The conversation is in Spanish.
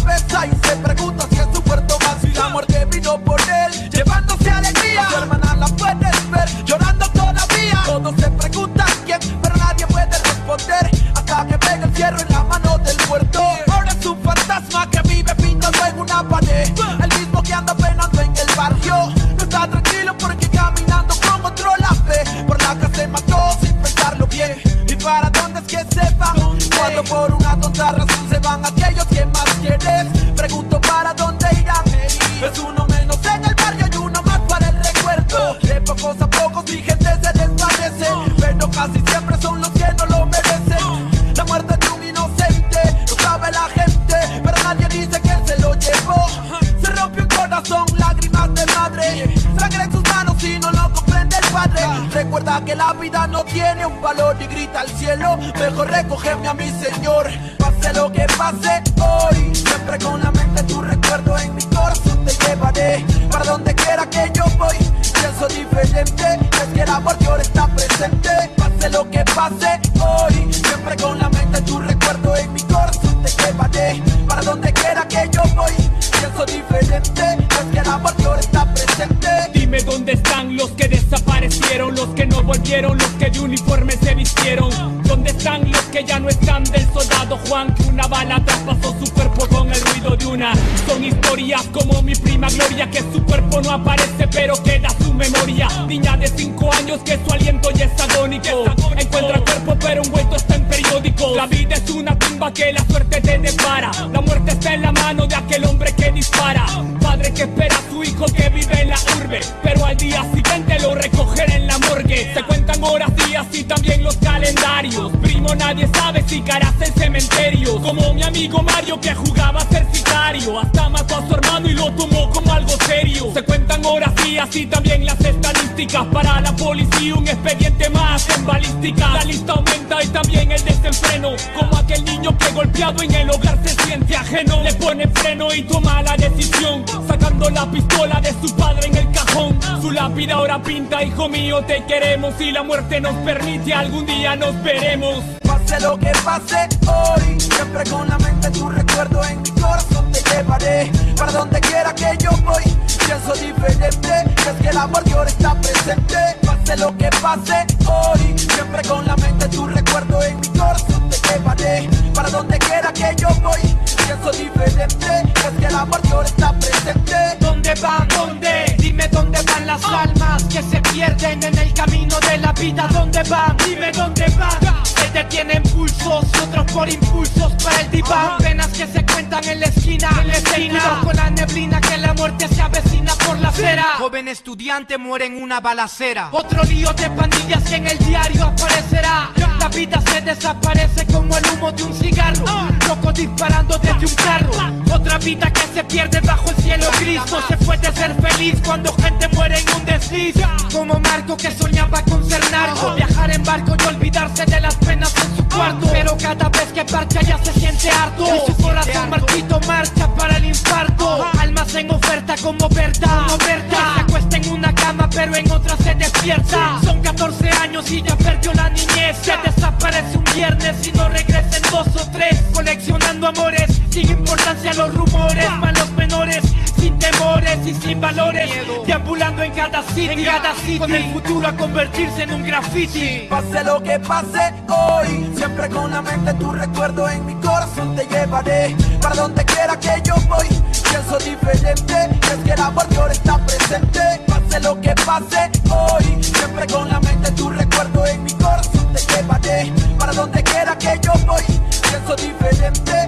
cabeza y se pregunta si es su puerto más. Si la muerte vino por él, llevándose alegría. A su hermana la puedes ver llorando todavía. Todos se preguntan quién, pero nadie puede responder hasta que pega el fierro en la mano del muerto. Ahora es un fantasma que vive pintado en una pared, el mismo que anda penando en el barrio. No está tranquilo porque caminando con otro la ve. Por la que se mató sin pensarlo bien. ¿Y para dónde es que se van? Cuando por una tonta razón se van aquellos que más quieres. Pregunto para dónde irán. Es uno menos en el barrio y uno más para el recuerdo. De pocos a pocos mi gente se desvanece, pero casi siempre son los que no lo merecen. La muerte de un inocente lo sabe la gente, pero nadie dice que se lo llevó. Se rompió el corazón, lágrimas de madre, sangre en sus manos y no lo comprende el padre. Recuerda que la vida no tiene un valor y grita al cielo, mejor recógeme a mi Señor. Pase lo que pase hoy, siempre con la mente tu recuerdo en mi corazón te llevaré. Para donde quiera que yo voy, pienso diferente, es que el amor de ahora está presente. Pase lo que pase hoy, siempre con la mente tu recuerdo en mi corazón te llevaré. Para donde quiera que yo voy, pienso diferente, es que el amor de ahora está presente. Dime dónde están los que desaparecieron, los que no volvieron, los que de uniforme se vistieron. ¿Dónde están los que ya no están del soldado Juan, que una bala traspasó su cuerpo con el ruido de una? Son historias como mi prima Gloria, que su cuerpo no aparece pero queda su memoria. Niña de 5 años que su aliento ya es agónico, encuentra cuerpo pero envuelto está en periódico. La vida es una tumba que la suerte te depara, la muerte está en la mano de aquel hombre que dispara. Padre que espera a su hijo que vive en la urbe, pero al día siguiente lo recogerá en la morgue. Se cuentan horas, días y también los calendarios. Primo, nadie sabe si caras en cementerios, como mi amigo Mario que jugaba a ser sicario, hasta mató a su hermano y lo tomó como algo serio. Se cuentan horas, días y también las estadísticas. Para la policía un expediente más en balística. La lista aumenta y también el desenfreno, como aquel niño que golpeado en el hogar se siente ajeno. Le pone freno y toma la decisión, sacando la pistola de su padre en el cajón. Su lápida ahora pinta: hijo mío te queremos, y la muerte nos permite algún día nos veremos. Pase lo que pase hoy, siempre con la mente tu recuerdo en mi corazón te llevaré. Para donde quiera que yo voy, pienso diferente, es que el amor de ahora está presente. Pase lo que pase hoy, siempre con la mente tu recuerdo en mi corazón te llevaré. Para donde quiera que yo voy, pienso diferente, es que el amor de ahora está presente. ¿Dónde van? ¿Dónde? Dime dónde van las almas que se pierden en el camino de la vida. ¿Dónde van? Dime dónde van. Que detienen pulsos y otros por impulsos para el diván. Penas que se cuentan en la esquina, cuidado con la neblina que la muerte se avecina por la acera. Joven estudiante muere en una balacera. Otro lío de pandillas que en el diario aparecerá. La vida se desaparece como el humo de un cigarro, loco disparando desde un carro. Otra vida que se pierde bajo el cielo gris. No se puede ser feliz cuando gente muere en un desliz. Como Marco que soñaba con ser narco, viajar en barco y olvidarse de las penas en su cuarto. Pero cada vez que parcha ya se siente harto, y su corazón marchito marcha para el infarto. Almas en oferta como verdad, se acuesta en una cama pero en otra se despierta. Son 14 años y ya perdió la niñez. Se desaparece un viernes y no regresa en 2 o 3. Coleccionando amores, sin importancia los rumores. Malos menores, sin temores y sin valores, deambulando en cada sitio, con el futuro a convertirse en un graffiti. Pase lo que pase hoy, siempre con la mente tu recuerdo en mi corazón te llevaré. Para donde quiera que yo voy, pienso diferente, es que el amor de ahora está presente. Pase lo que pase hoy, siempre con la mente tu recuerdo en mi corazón te llevaré. Para donde quiera que yo voy, pienso diferente,